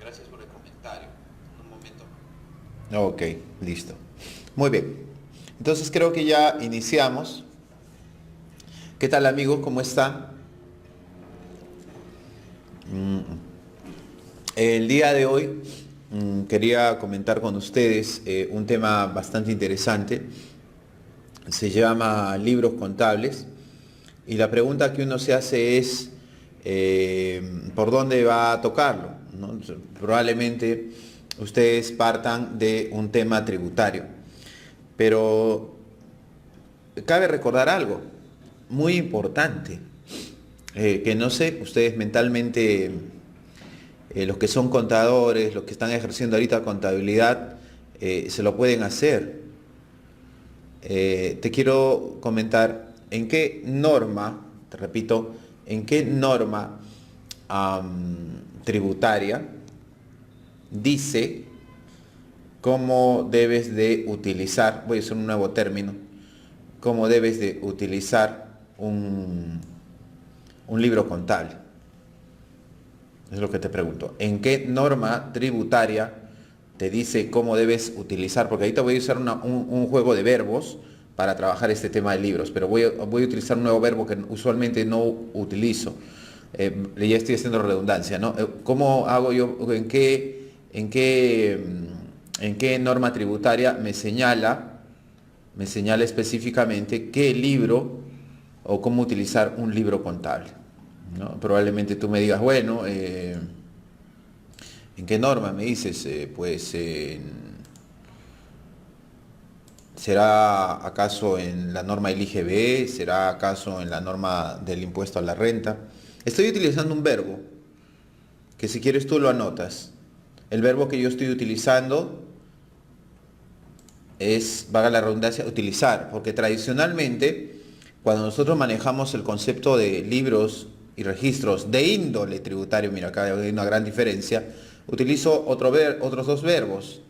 Gracias por el comentario. Un momento. Ok, listo. Muy bien. Entonces creo que ya iniciamos. ¿Qué tal, amigos? ¿Cómo están? El día de hoy quería comentar con ustedes un tema bastante interesante. Se llama libros contables. Y la pregunta que uno se hace es, ¿por dónde va a tocarlo? ¿No? Probablemente ustedes partan de un tema tributario. Pero cabe recordar algo muy importante, que no sé, ustedes mentalmente, los que son contadores, los que están ejerciendo ahorita contabilidad, se lo pueden hacer. Te quiero comentar en qué norma, te repito, en qué norma tributaria dice cómo debes de utilizar, voy a usar un nuevo término, cómo debes de utilizar un libro contable. Es lo que te pregunto. ¿En qué norma tributaria te dice cómo debes utilizar? Porque ahorita voy a usar un juego de verbos para trabajar este tema de libros, pero voy a utilizar un nuevo verbo que usualmente no utilizo. Ya estoy haciendo redundancia, ¿no? ¿Cómo hago yo? En qué norma tributaria me señala específicamente qué libro o cómo utilizar un libro contable? ¿No? Probablemente tú me digas, bueno, ¿en qué norma? Me dices, ¿será acaso en la norma del IGB? ¿Será acaso en la norma del impuesto a la renta? Estoy utilizando un verbo que si quieres tú lo anotas. El verbo que yo estoy utilizando es, valga la redundancia, utilizar, porque tradicionalmente cuando nosotros manejamos el concepto de libros y registros de índole tributario, mira, acá hay una gran diferencia, utilizo otros dos verbos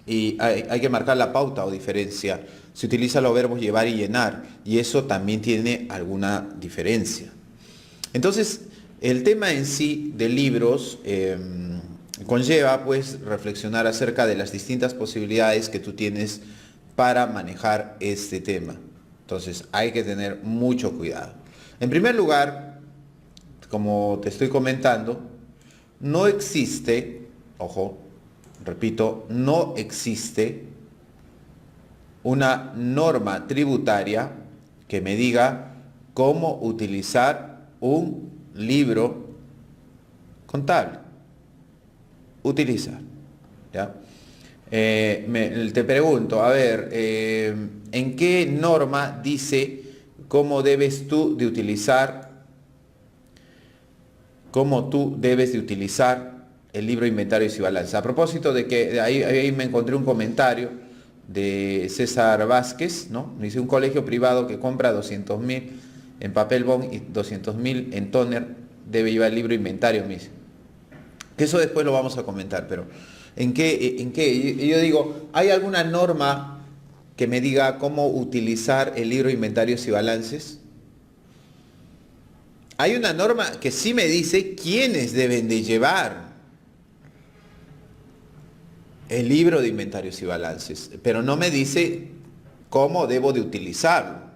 y hay que marcar la pauta o diferencia. Se utilizan los verbos llevar y llenar y eso también tiene alguna diferencia. Entonces, el tema en sí de libros conlleva pues reflexionar acerca de las distintas posibilidades que tú tienes para manejar este tema. Entonces, hay que tener mucho cuidado. En primer lugar, como te estoy comentando, no existe, ojo, repito, no existe una norma tributaria que me diga cómo utilizar un libro contable. Utilizar. ¿Ya? Te pregunto, a ver, ¿en qué norma dice cómo debes tú de utilizar, cómo tú debes de utilizar el libro Inventarios y Balanza? A propósito de que ahí me encontré un comentario de César Vázquez, ¿no? Me dice: un colegio privado que compra 200.000 en papel bond y 200.000 en toner debe llevar el libro Inventario, me dice. Que eso después lo vamos a comentar, pero en qué? Y yo digo, ¿hay alguna norma que me diga cómo utilizar el libro Inventarios y Balances? Hay una norma que sí me dice quiénes deben de llevar el libro de Inventarios y Balances, pero no me dice cómo debo de utilizarlo.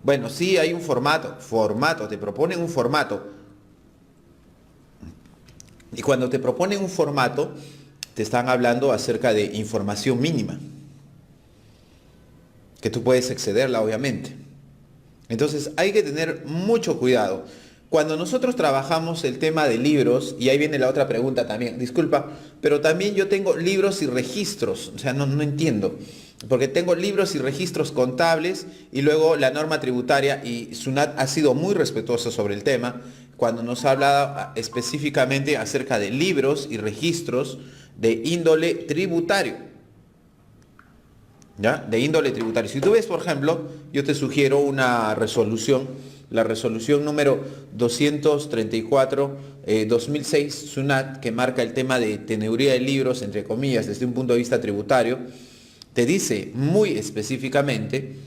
Bueno, sí hay un formato, te proponen un formato. Y cuando te proponen un formato, te están hablando acerca de información mínima, que tú puedes excederla, obviamente. Entonces hay que tener mucho cuidado. Cuando nosotros trabajamos el tema de libros, y ahí viene la otra pregunta también, disculpa, pero también yo tengo libros y registros, o sea, no entiendo, porque tengo libros y registros contables y luego la norma tributaria, y SUNAT ha sido muy respetuosa sobre el tema, cuando nos ha hablado específicamente acerca de libros y registros de índole tributario. ¿Ya? De índole tributario. Si tú ves, por ejemplo, yo te sugiero una resolución, la resolución número 234, 2006, SUNAT, que marca el tema de teneduría de libros, entre comillas, desde un punto de vista tributario, te dice muy específicamente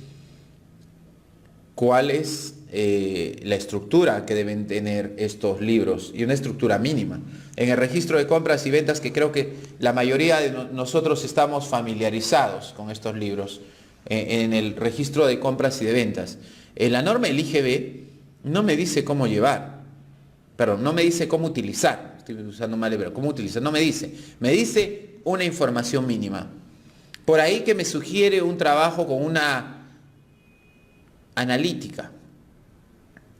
cuáles la estructura que deben tener estos libros y una estructura mínima. En el registro de compras y ventas, que creo que la mayoría de nosotros estamos familiarizados con estos libros, en el registro de compras y de ventas, la norma del IGB no me dice cómo llevar, perdón, no me dice cómo utilizar, estoy usando mal hebreo, cómo utilizar, no me dice una información mínima. Por ahí que me sugiere un trabajo con una analítica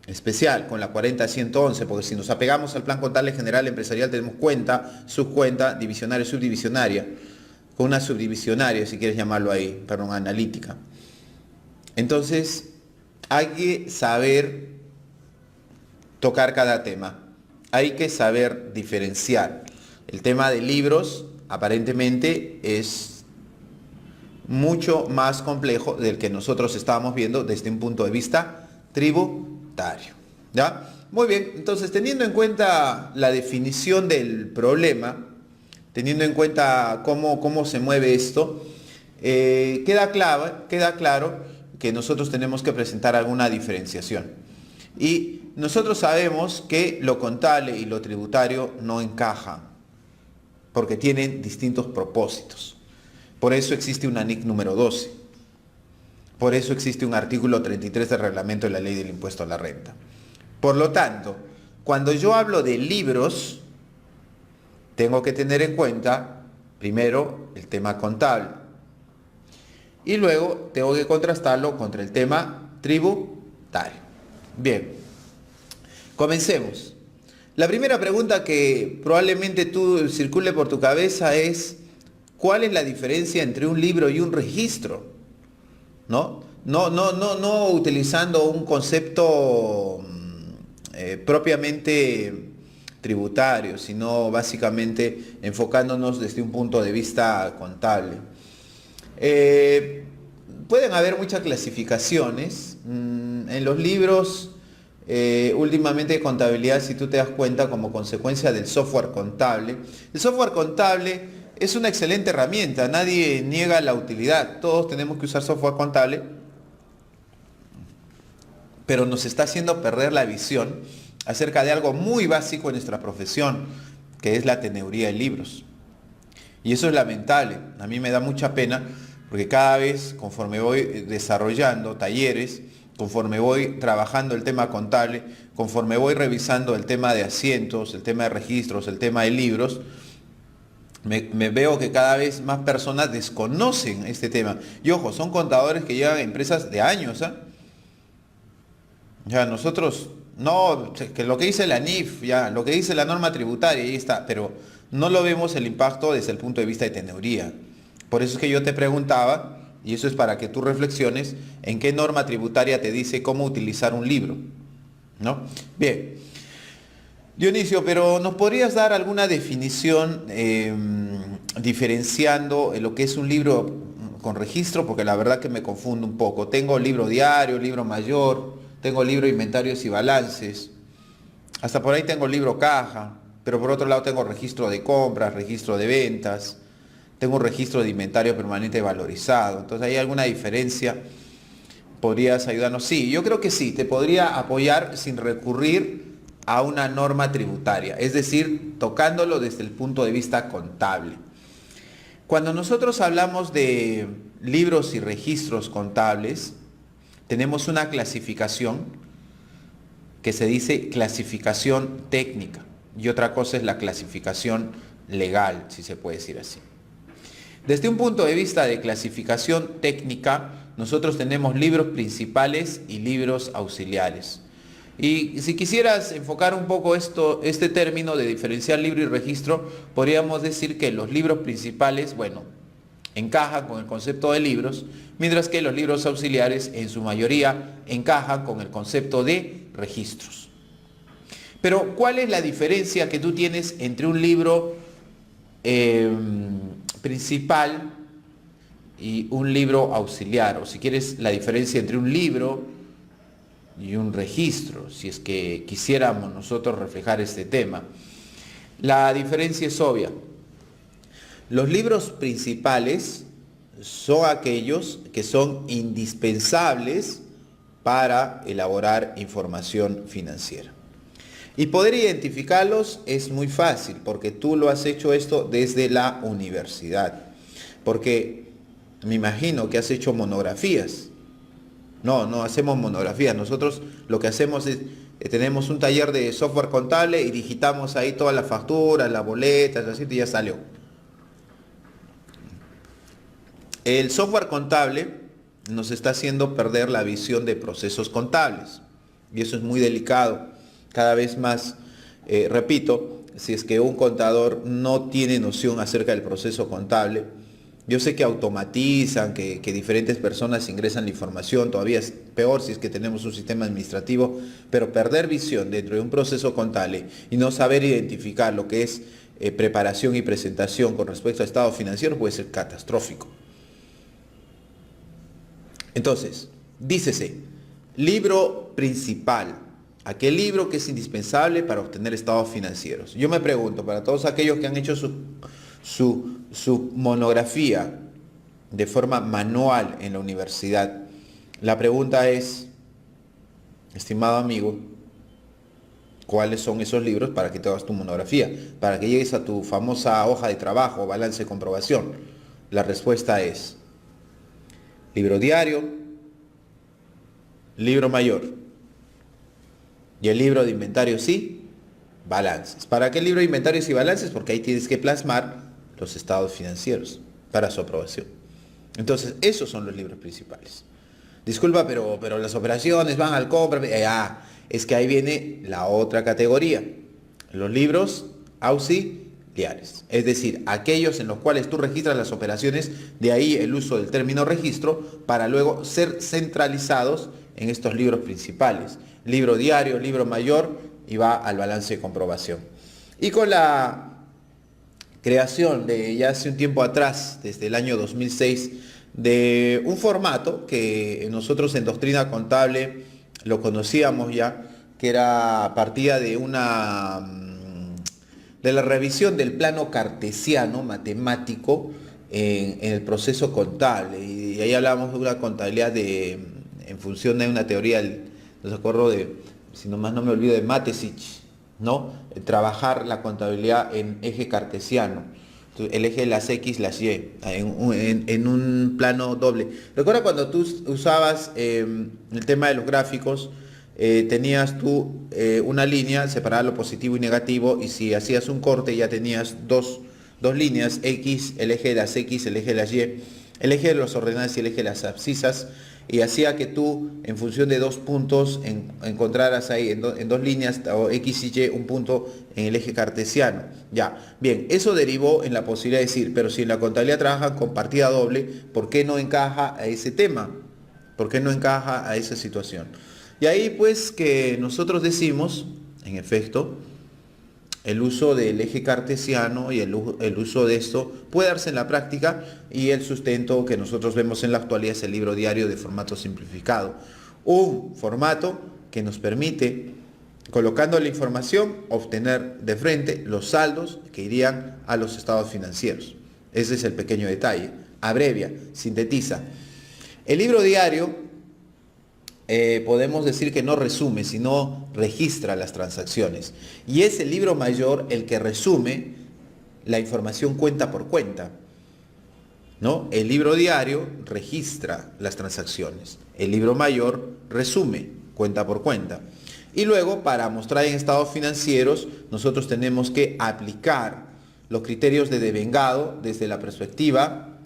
especial, con la 40-111, porque si nos apegamos al plan contable general empresarial tenemos cuenta, subcuenta, divisionaria, subdivisionaria, con una subdivisionaria, si quieres llamarlo ahí, perdón, analítica. Entonces, hay que saber tocar cada tema, hay que saber diferenciar. El tema de libros aparentemente es mucho más complejo del que nosotros estábamos viendo desde un punto de vista tributario. ¿Ya? Muy bien, entonces teniendo en cuenta la definición del problema, teniendo en cuenta cómo se mueve esto, queda claro que nosotros tenemos que presentar alguna diferenciación. Y nosotros sabemos que lo contable y lo tributario no encajan, porque tienen distintos propósitos. Por eso existe una NIC número 12. Por eso existe un artículo 33 del reglamento de la ley del impuesto a la renta. Por lo tanto, cuando yo hablo de libros, tengo que tener en cuenta, primero, el tema contable. Y luego tengo que contrastarlo contra el tema tributario. Bien, comencemos. La primera pregunta que probablemente tú circule por tu cabeza es, ¿cuál es la diferencia entre un libro y un registro? No utilizando un concepto propiamente tributario, sino básicamente enfocándonos desde un punto de vista contable. Pueden haber muchas clasificaciones. En los libros, últimamente de contabilidad, si tú te das cuenta, como consecuencia del software contable, el software contable es una excelente herramienta, nadie niega la utilidad, todos tenemos que usar software contable, pero nos está haciendo perder la visión acerca de algo muy básico en nuestra profesión, que es la teneduría de libros. Y eso es lamentable, a mí me da mucha pena, porque cada vez, conforme voy desarrollando talleres, conforme voy trabajando el tema contable, conforme voy revisando el tema de asientos, el tema de registros, el tema de libros, me veo que cada vez más personas desconocen este tema. Y ojo, son contadores que llevan a empresas de años, ¿eh? Ya nosotros, no, que lo que dice la NIF, ya, lo que dice la norma tributaria, ahí está, pero no lo vemos el impacto desde el punto de vista de teneduría. Por eso es que yo te preguntaba, y eso es para que tú reflexiones, en qué norma tributaria te dice cómo utilizar un libro, ¿no? Bien. Dionisio, pero ¿nos podrías dar alguna definición diferenciando lo que es un libro con registro? Porque la verdad que me confundo un poco. Tengo libro diario, libro mayor, tengo libro inventarios y balances, hasta por ahí tengo libro caja, pero por otro lado tengo registro de compras, registro de ventas, tengo un registro de inventario permanente valorizado. Entonces, ¿hay alguna diferencia? ¿Podrías ayudarnos? Sí, yo creo que sí, te podría apoyar sin recurrir a una norma tributaria, es decir, tocándolo desde el punto de vista contable. Cuando nosotros hablamos de libros y registros contables, tenemos una clasificación que se dice clasificación técnica y otra cosa es la clasificación legal, si se puede decir así. Desde un punto de vista de clasificación técnica, nosotros tenemos libros principales y libros auxiliares. Y si quisieras enfocar un poco este término de diferenciar libro y registro, podríamos decir que los libros principales, bueno, encajan con el concepto de libros, mientras que los libros auxiliares en su mayoría encajan con el concepto de registros. Pero, ¿cuál es la diferencia que tú tienes entre un libro principal y un libro auxiliar? O si quieres, la diferencia entre un libro y un registro, si es que quisiéramos nosotros reflejar este tema. La diferencia es obvia. Los libros principales son aquellos que son indispensables para elaborar información financiera. Y poder identificarlos es muy fácil, porque tú lo has hecho esto desde la universidad. Porque me imagino que has hecho monografías. No hacemos monografías. Nosotros lo que hacemos es, tenemos un taller de software contable y digitamos ahí todas las facturas, las boletas, así y ya salió. El software contable nos está haciendo perder la visión de procesos contables. Y eso es muy delicado. Cada vez más, repito, si es que un contador no tiene noción acerca del proceso contable, yo sé que automatizan, que diferentes personas ingresan la información, todavía es peor si es que tenemos un sistema administrativo, pero perder visión dentro de un proceso contable y no saber identificar lo que es preparación y presentación con respecto a estado financiero puede ser catastrófico. Entonces, dícese, libro principal. Aquel libro que es indispensable para obtener estados financieros. Yo me pregunto, para todos aquellos que han hecho su monografía de forma manual en la universidad, la pregunta es, estimado amigo, ¿cuáles son esos libros para que te hagas tu monografía? Para que llegues a tu famosa hoja de trabajo, balance de comprobación. La respuesta es, libro diario, libro mayor. Y el libro de inventarios y balances. ¿Para qué el libro de inventarios y balances? Porque ahí tienes que plasmar los estados financieros para su aprobación. Entonces, esos son los libros principales. Disculpa, pero las operaciones van al compra. Es que ahí viene la otra categoría. Los libros auxiliares. Es decir, aquellos en los cuales tú registras las operaciones, de ahí el uso del término registro, para luego ser centralizados en estos libros principales. Libro diario, libro mayor y va al balance de comprobación. Y con la creación de ya hace un tiempo atrás, desde el año 2006, de un formato que nosotros en doctrina contable lo conocíamos ya, que era partida de la revisión del plano cartesiano matemático en el proceso contable. Y ahí hablamos de una contabilidad en función de una teoría, no se acuerdo si nomás no me olvido, de Matesich, ¿no? Trabajar la contabilidad en eje cartesiano. Entonces, el eje de las X, las Y, en un plano doble. Recuerda cuando tú usabas el tema de los gráficos, tenías tú una línea separada lo positivo y negativo, y si hacías un corte ya tenías dos líneas, X, el eje de las X, el eje de las Y, el eje de los ordenales y el eje de las abscisas, y hacía que tú, en función de dos puntos, encontraras ahí en dos líneas, o X y Y, un punto en el eje cartesiano. Ya, bien, eso derivó en la posibilidad de decir, pero si en la contabilidad trabajan con partida doble, ¿por qué no encaja a ese tema? ¿Por qué no encaja a esa situación? Y ahí pues que nosotros decimos, en efecto, el uso del eje cartesiano y el uso de esto puede darse en la práctica, y el sustento que nosotros vemos en la actualidad es el libro diario de formato simplificado. Un formato que nos permite, colocando la información, obtener de frente los saldos que irían a los estados financieros. Ese es el pequeño detalle. Abrevia, sintetiza. El libro diario podemos decir que no resume, sino registra las transacciones. Y es el libro mayor el que resume la información cuenta por cuenta, ¿no? El libro diario registra las transacciones. El libro mayor resume cuenta por cuenta. Y luego, para mostrar en estados financieros, nosotros tenemos que aplicar los criterios de devengado desde la perspectiva.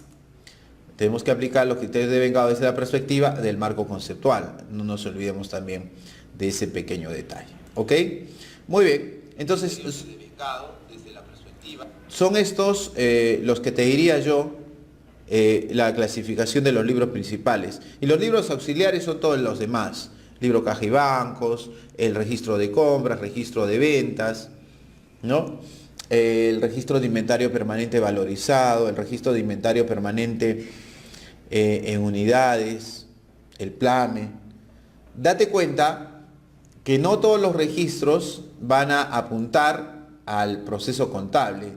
Tenemos que aplicar los criterios de devengado desde la perspectiva del marco conceptual. No nos olvidemos también de ese pequeño detalle. ¿Ok? Muy bien. Entonces, son estos los que te diría yo, la clasificación de los libros principales. Y los libros auxiliares son todos los demás. Libro caja y bancos, el registro de compras, registro de ventas, ¿no? El registro de inventario permanente valorizado, el registro de inventario permanente en unidades, el PLAME. Date cuenta que no todos los registros van a apuntar al proceso contable.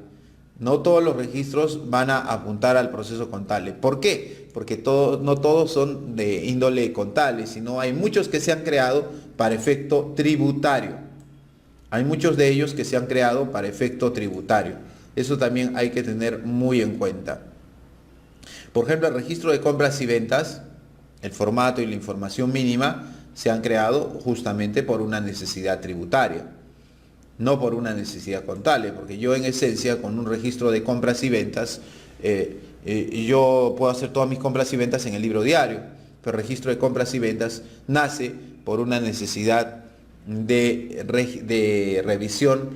No todos los registros van a apuntar al proceso contable. ¿Por qué? Porque no todos son de índole contable, sino hay muchos que se han creado para efecto tributario. Hay muchos de ellos que se han creado para efecto tributario. Eso también hay que tener muy en cuenta. Por ejemplo, el registro de compras y ventas, el formato y la información mínima se han creado justamente por una necesidad tributaria, no por una necesidad contable, porque yo en esencia con un registro de compras y ventas, yo puedo hacer todas mis compras y ventas en el libro diario, pero el registro de compras y ventas nace por una necesidad de revisión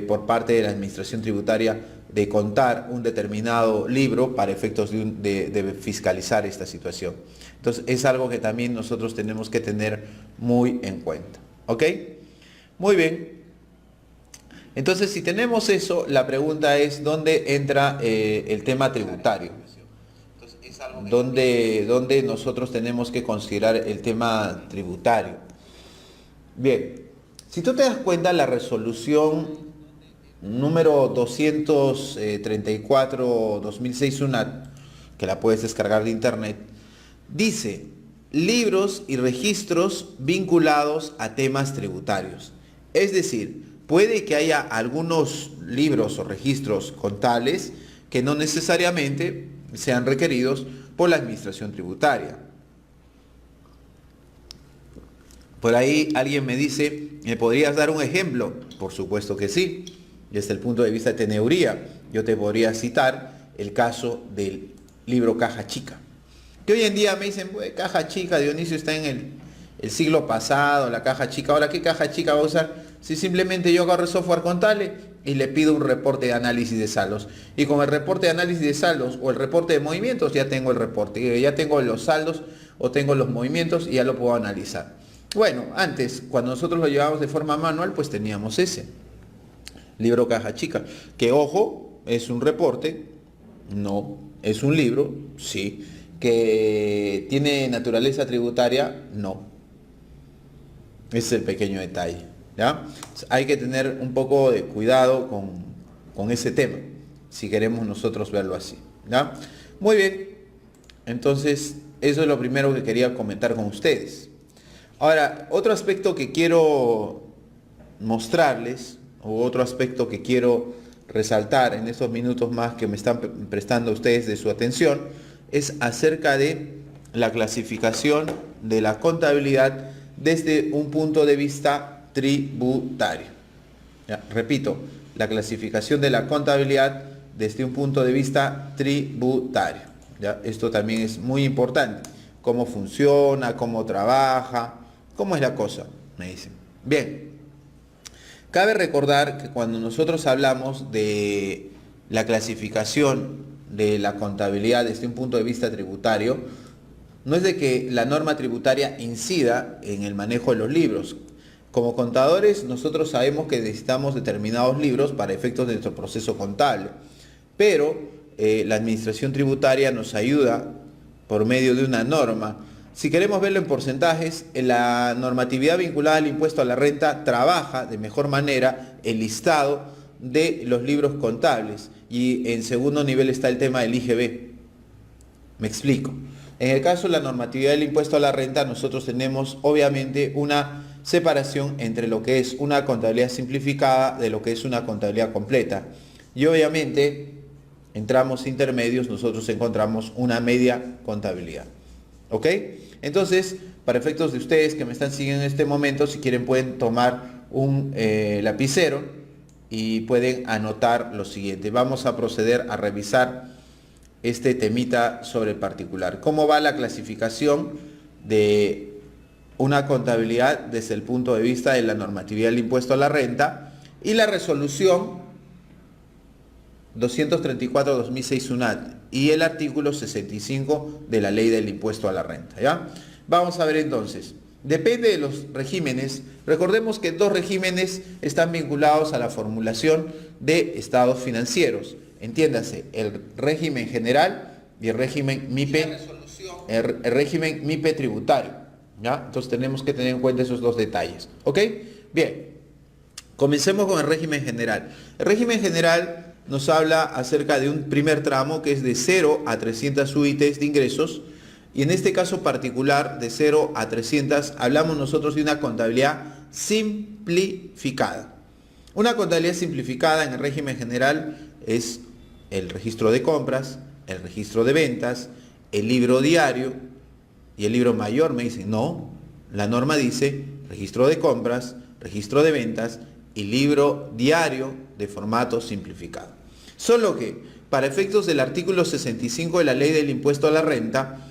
por parte de la administración tributaria de contar un determinado libro para efectos de fiscalizar esta situación. Entonces es algo que también nosotros tenemos que tener muy en cuenta. ¿Ok? Muy bien. Entonces si tenemos eso, la pregunta es ¿dónde entra el tema tributario? ¿Dónde nosotros tenemos que considerar el tema tributario? Bien, si tú te das cuenta, la resolución número 234/2006 UNAT, que la puedes descargar de internet, dice libros y registros vinculados a temas tributarios. Es decir, puede que haya algunos libros o registros contables que no necesariamente sean requeridos por la administración tributaria. Por ahí alguien me dice, ¿me podrías dar un ejemplo? Por supuesto que sí. Desde el punto de vista de teneduría, yo te podría citar el caso del libro Caja Chica. Que hoy en día me dicen, pues, Caja Chica, Dionisio, está en el siglo pasado, la Caja Chica. Ahora, ¿qué Caja Chica va a usar? Si simplemente yo agarro el software contable y le pido un reporte de análisis de saldos. Y con el reporte de análisis de saldos o el reporte de movimientos, ya tengo el reporte. Ya tengo los saldos o tengo los movimientos y ya lo puedo analizar. Bueno, antes, cuando nosotros lo llevábamos de forma manual, pues teníamos ese libro Caja Chica, que ojo, es un reporte, no, es un libro, sí, que tiene naturaleza tributaria, no. Ese es el pequeño detalle, ¿ya? Hay que tener un poco de cuidado con ese tema, si queremos nosotros verlo así, ¿ya? Muy bien, entonces eso es lo primero que quería comentar con ustedes. Ahora, otro aspecto que quiero mostrarles, o otro aspecto que quiero resaltar en estos minutos más que me están prestando ustedes de su atención, es acerca de la clasificación de la contabilidad desde un punto de vista tributario. Ya, repito, la clasificación de la contabilidad desde un punto de vista tributario. Ya, esto también es muy importante. Cómo funciona, cómo trabaja, cómo es la cosa, me dicen. Bien. Cabe recordar que cuando nosotros hablamos de la clasificación de la contabilidad desde un punto de vista tributario, no es de que la norma tributaria incida en el manejo de los libros. Como contadores, nosotros sabemos que necesitamos determinados libros para efectos de nuestro proceso contable, pero la administración tributaria nos ayuda por medio de una norma. Si queremos verlo en porcentajes, la normatividad vinculada al impuesto a la renta trabaja de mejor manera el listado de los libros contables y en segundo nivel está el tema del IGB. Me explico. En el caso de la normatividad del impuesto a la renta, nosotros tenemos obviamente una separación entre lo que es una contabilidad simplificada de lo que es una contabilidad completa. Y obviamente, en tramos intermedios, nosotros encontramos una media contabilidad. ¿Ok? Entonces, para efectos de ustedes que me están siguiendo en este momento, si quieren pueden tomar un lapicero y pueden anotar lo siguiente. Vamos a proceder a revisar este temita sobre el particular. ¿Cómo va la clasificación de una contabilidad desde el punto de vista de la normatividad del impuesto a la renta y la resolución 234/2006 UNAT y el artículo 65 de la ley del impuesto a la renta, ¿ya? Vamos a ver entonces. Depende de los regímenes. Recordemos que dos regímenes están vinculados a la formulación de estados financieros. Entiéndase, el régimen general y el régimen MIPE, el régimen MIPE tributario, ¿ya? Entonces tenemos que tener en cuenta esos dos detalles, ¿ok? Bien, comencemos con el régimen general. El régimen general nos habla acerca de un primer tramo que es de 0 a 300 UITs de ingresos, y en este caso particular de 0 a 300 hablamos nosotros de una contabilidad simplificada. Una contabilidad simplificada en el régimen general es el registro de compras, el registro de ventas, el libro diario y el libro mayor. Me dicen, no, la norma dice registro de compras, registro de ventas y libro diario de formato simplificado. Solo que para efectos del artículo 65 de la ley del impuesto a la renta,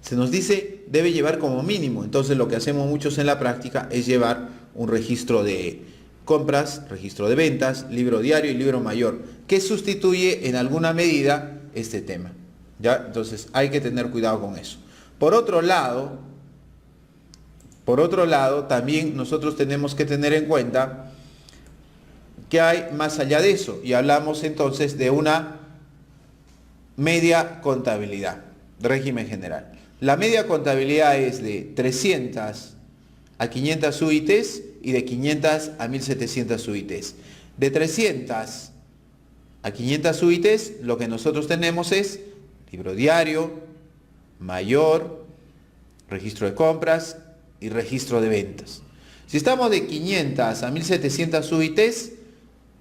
se nos dice debe llevar como mínimo. Entonces lo que hacemos muchos en la práctica es llevar un registro de compras, registro de ventas, libro diario y libro mayor, que sustituye en alguna medida este tema. ¿Ya? Entonces hay que tener cuidado con eso. Por otro lado, también nosotros tenemos que tener en cuenta que hay más allá de eso, y hablamos entonces de una media contabilidad, régimen general. La media contabilidad es de 300 a 500 UITs y de 500 a 1700 UITs. De 300 a 500 UITs lo que nosotros tenemos es libro diario, mayor, registro de compras y registro de ventas. Si estamos de 500 a 1700 UITs,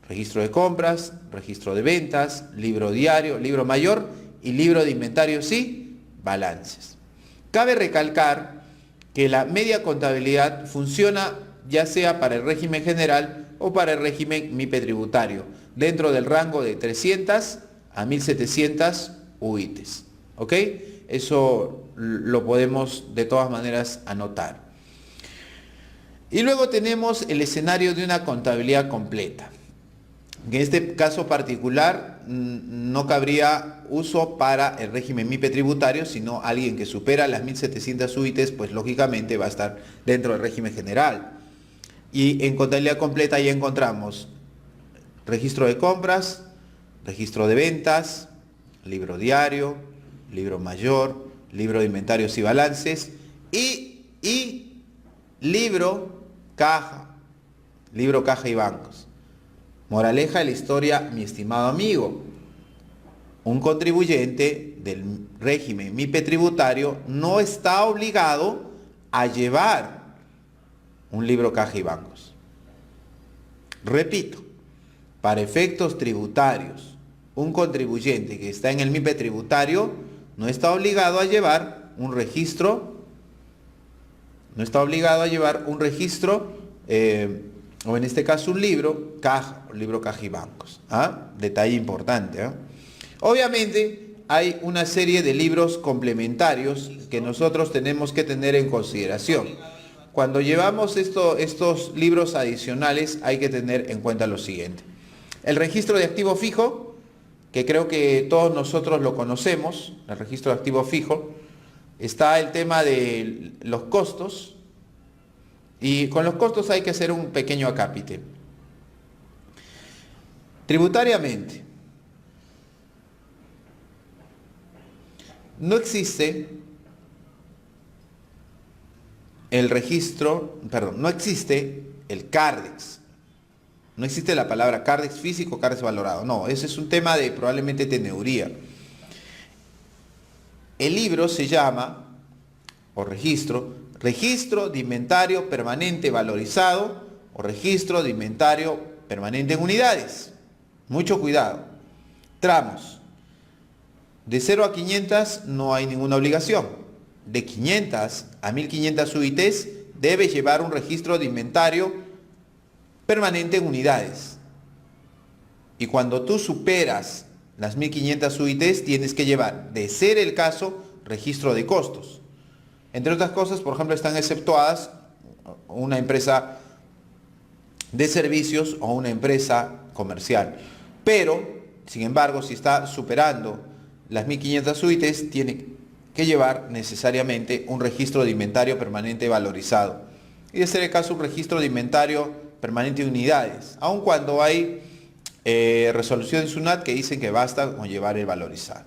registro de compras, registro de ventas, libro diario, libro mayor y libro de inventarios y balances. Cabe recalcar que la media contabilidad funciona ya sea para el régimen general o para el régimen MIPE tributario, dentro del rango de 300 a 1700 UITs. ¿Ok? Eso lo podemos de todas maneras anotar. Y luego tenemos el escenario de una contabilidad completa. En este caso particular no cabría uso para el régimen MIPE tributario, sino alguien que supera las 1700 UITs, pues lógicamente va a estar dentro del régimen general. Y en contabilidad completa ya encontramos registro de compras, registro de ventas, libro diario, libro mayor, libro de inventarios y balances y libro caja y bancos. Moraleja de la historia, mi estimado amigo, un contribuyente del régimen MIPE tributario no está obligado a llevar un libro caja y bancos. Repito, para efectos tributarios, un contribuyente que está en el MIPE tributario no está obligado a llevar un registro, o en este caso un libro caja y bancos. Detalle importante. Obviamente hay una serie de libros complementarios que nosotros tenemos que tener en consideración. Cuando llevamos estos libros adicionales hay que tener en cuenta lo siguiente. El registro de activo fijo, que creo que todos nosotros lo conocemos, el registro de activo fijo. Está el tema de los costos, y con los costos hay que hacer un pequeño acápite. Tributariamente, no existe no existe el CARDEX. No existe la palabra CARDEX físico, CARDEX valorado. No, ese es un tema de probablemente teneduría. El libro se llama, o registro de inventario permanente valorizado o registro de inventario permanente en unidades. Mucho cuidado. Tramos. De 0 a 500 no hay ninguna obligación. De 500 a 1500 UITs debe llevar un registro de inventario permanente en unidades. Y cuando tú superas las 1500 UITs tienes que llevar, de ser el caso, registro de costos. Entre otras cosas, por ejemplo, están exceptuadas una empresa de servicios o una empresa comercial. Pero, sin embargo, si está superando las 1500 UITs, tiene que llevar necesariamente un registro de inventario permanente valorizado. Y de ser el caso, un registro de inventario permanente en unidades, aun cuando hay resoluciones SUNAT que dicen que basta con llevar el valorizado.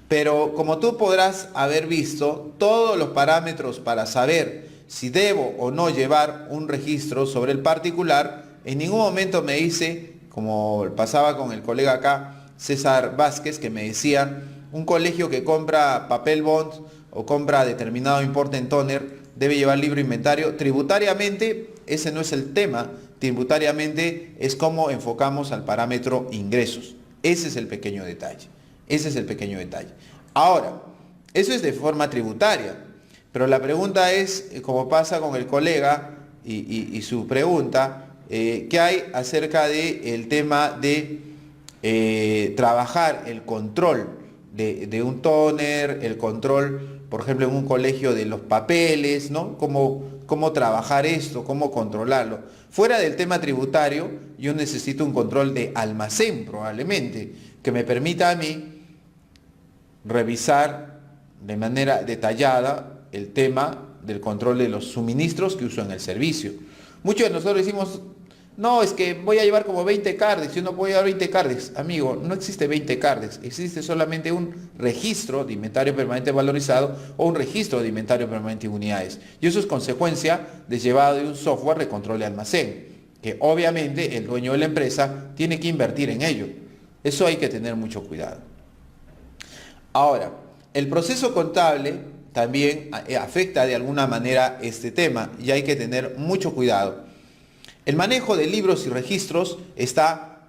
Pero como tú podrás haber visto, todos los parámetros para saber si debo o no llevar un registro sobre el particular, en ningún momento me dice como pasaba con el colega acá, César Vázquez, que me decía, un colegio que compra papel bond o compra determinado importe en toner debe llevar libro inventario. Tributariamente, ese no es el tema. Tributariamente es cómo enfocamos al parámetro ingresos. Ese es el pequeño detalle. Ese es el pequeño detalle. Ahora, eso es de forma tributaria, pero la pregunta es, como pasa con el colega y su pregunta, ¿qué hay acerca del tema de trabajar el control de un toner, el control, por ejemplo, en un colegio de los papeles, ¿no? ¿Cómo trabajar esto? ¿Cómo controlarlo? Fuera del tema tributario, yo necesito un control de almacén, probablemente, que me permita a mí revisar de manera detallada el tema del control de los suministros que uso en el servicio. Muchos de nosotros decimos, no, es que voy a llevar como 20 cards, yo no puedo llevar 20 cards. Amigo, no existe 20 cards, existe solamente un registro de inventario permanente valorizado o un registro de inventario permanente en unidades. Y eso es consecuencia de llevado de un software de control de almacén, que obviamente el dueño de la empresa tiene que invertir en ello. Eso hay que tener mucho cuidado. Ahora, el proceso contable también afecta de alguna manera este tema y hay que tener mucho cuidado. El manejo de libros y registros está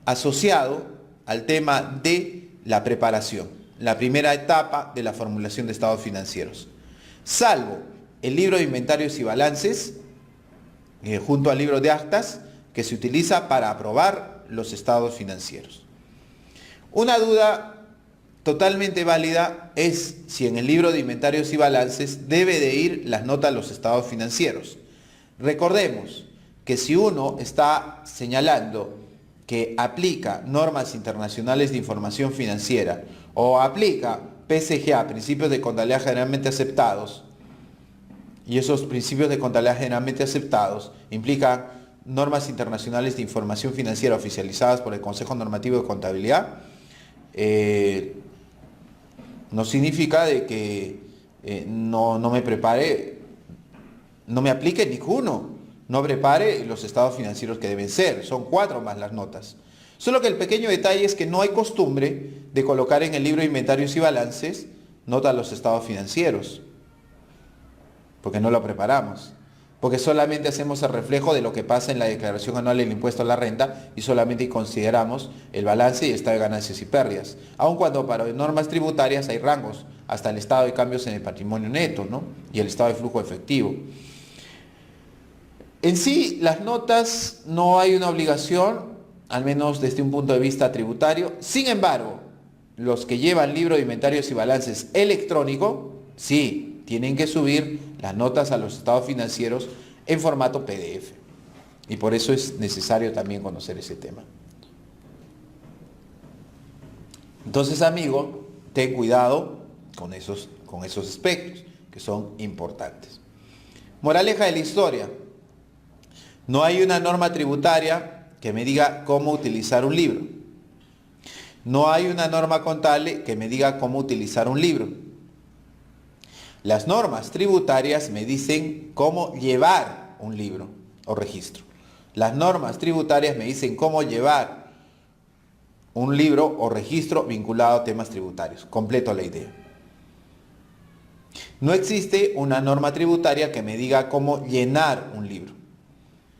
asociado al tema de la preparación, la primera etapa de la formulación de estados financieros. Salvo el libro de inventarios y balances, junto al libro de actas, que se utiliza para aprobar los estados financieros. Una duda totalmente válida es si en el libro de inventarios y balances debe de ir las notas a los estados financieros. Recordemos que si uno está señalando que aplica normas internacionales de información financiera o aplica PCGA, principios de contabilidad generalmente aceptados, y esos principios de contabilidad generalmente aceptados implican normas internacionales de información financiera oficializadas por el Consejo Normativo de Contabilidad, no significa de que no me prepare, no me aplique ninguno, no prepare los estados financieros que deben ser, son 4 más las notas. Solo que el pequeño detalle es que no hay costumbre de colocar en el libro de inventarios y balances notas a los estados financieros, porque no lo preparamos, porque solamente hacemos el reflejo de lo que pasa en la declaración anual del impuesto a la renta y solamente consideramos el balance y el estado de ganancias y pérdidas, aun cuando para normas tributarias hay rangos, hasta el estado de cambios en el patrimonio neto, ¿no? Y el estado de flujo efectivo. En sí, las notas no hay una obligación, al menos desde un punto de vista tributario. Sin embargo, los que llevan libro de inventarios y balances electrónico, sí, tienen que subir las notas a los estados financieros en formato PDF. Y por eso es necesario también conocer ese tema. Entonces, amigo, ten cuidado con esos aspectos que son importantes. Moraleja de la historia. No hay una norma tributaria que me diga cómo utilizar un libro. No hay una norma contable que me diga cómo utilizar un libro. Las normas tributarias me dicen cómo llevar un libro o registro. Las normas tributarias me dicen cómo llevar un libro o registro vinculado a temas tributarios. Completo la idea. No existe una norma tributaria que me diga cómo llenar un libro.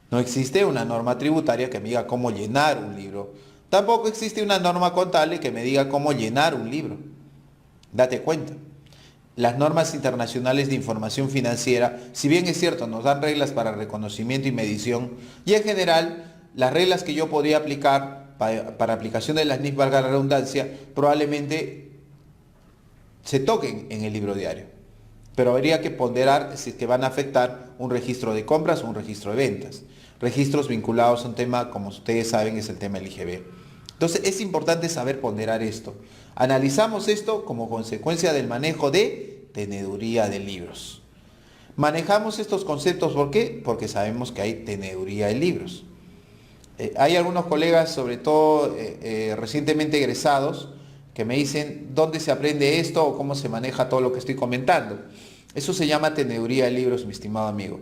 No existe una norma tributaria que me diga cómo llenar un libro. Tampoco existe una norma contable que me diga cómo llenar un libro. Date cuenta. Las normas internacionales de información financiera, si bien es cierto, nos dan reglas para reconocimiento y medición, y en general, las reglas que yo podría aplicar para aplicación de las NIF, valga la redundancia, probablemente se toquen en el libro diario. Pero habría que ponderar si es que van a afectar un registro de compras o un registro de ventas. Registros vinculados a un tema, como ustedes saben, es el tema del IGB. Entonces es importante saber ponderar esto. Analizamos esto como consecuencia del manejo de teneduría de libros. Manejamos estos conceptos, ¿por qué? Porque sabemos que hay teneduría de libros. Hay algunos colegas, sobre todo recientemente egresados, que me dicen dónde se aprende esto o cómo se maneja todo lo que estoy comentando. Eso se llama teneduría de libros, mi estimado amigo.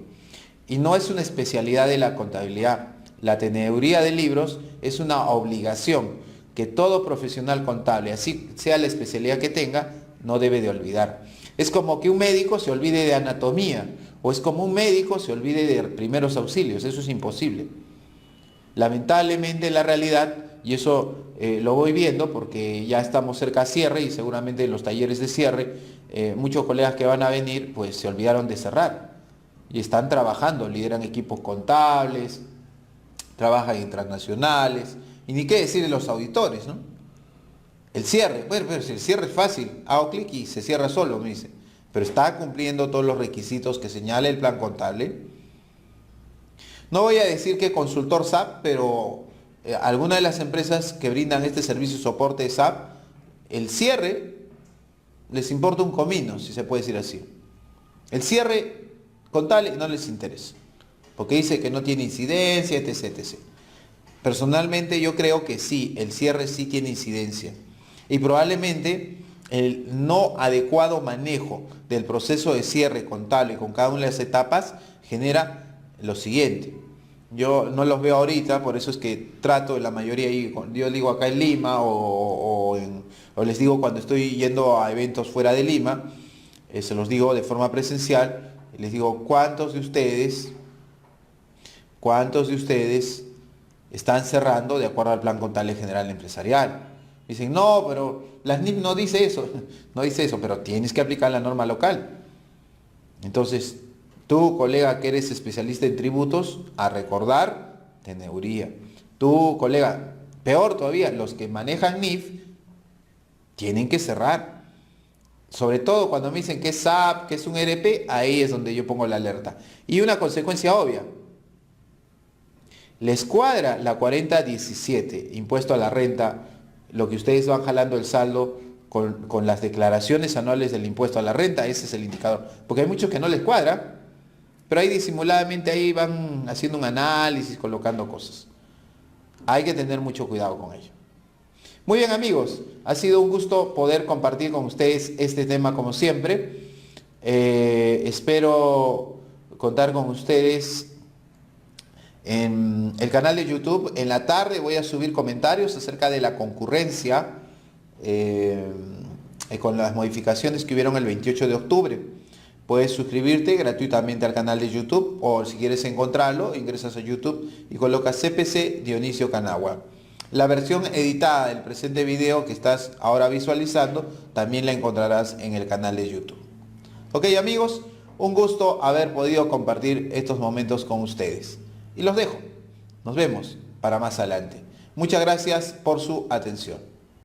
Y no es una especialidad de la contabilidad. La teneduría de libros es una obligación que todo profesional contable, así sea la especialidad que tenga, no debe de olvidar. Es como que un médico se olvide de anatomía, o es como un médico se olvide de primeros auxilios. Eso es imposible. Lamentablemente en la realidad, y eso lo voy viendo porque ya estamos cerca a cierre y seguramente en los talleres de cierre, muchos colegas que van a venir pues se olvidaron de cerrar y están trabajando, lideran equipos contables, trabajan en transnacionales, y ni qué decir de los auditores, ¿no? El cierre, bueno, pero si el cierre es fácil, hago clic y se cierra solo, me dice, pero está cumpliendo todos los requisitos que señala el plan contable. No voy a decir que consultor SAP, pero algunas de las empresas que brindan este servicio de soporte de SAP, el cierre les importa un comino, si se puede decir así. El cierre contable no les interesa, porque dice que no tiene incidencia, etc, etc. Personalmente yo creo que sí, el cierre sí tiene incidencia. Y probablemente el no adecuado manejo del proceso de cierre contable con cada una de las etapas genera lo siguiente. Yo no los veo ahorita, por eso es que trato la mayoría ahí, yo digo acá en Lima o les digo cuando estoy yendo a eventos fuera de Lima, se los digo de forma presencial, les digo ¿cuántos de ustedes están cerrando de acuerdo al plan contable general empresarial? Dicen, no, pero la SNIF no dice eso, no dice eso, pero tienes que aplicar la norma local. Entonces, tú, colega que eres especialista en tributos, a recordar teneduría. Tú, colega, peor todavía, los que manejan NIF, tienen que cerrar. Sobre todo cuando me dicen que es SAP, que es un ERP, ahí es donde yo pongo la alerta. Y una consecuencia obvia. Les cuadra la 4017, impuesto a la renta, lo que ustedes van jalando el saldo con las declaraciones anuales del impuesto a la renta, ese es el indicador. Porque hay muchos que no les cuadra, pero ahí disimuladamente ahí van haciendo un análisis, colocando cosas. Hay que tener mucho cuidado con ello. Muy bien amigos, ha sido un gusto poder compartir con ustedes este tema como siempre. Espero contar con ustedes en el canal de YouTube. En la tarde voy a subir comentarios acerca de la concurrencia con las modificaciones que hubieron el 28 de octubre. Puedes suscribirte gratuitamente al canal de YouTube o si quieres encontrarlo, ingresas a YouTube y colocas CPC Dionisio Canagua. La versión editada del presente video que estás ahora visualizando también la encontrarás en el canal de YouTube. Ok amigos, un gusto haber podido compartir estos momentos con ustedes. Y los dejo. Nos vemos para más adelante. Muchas gracias por su atención.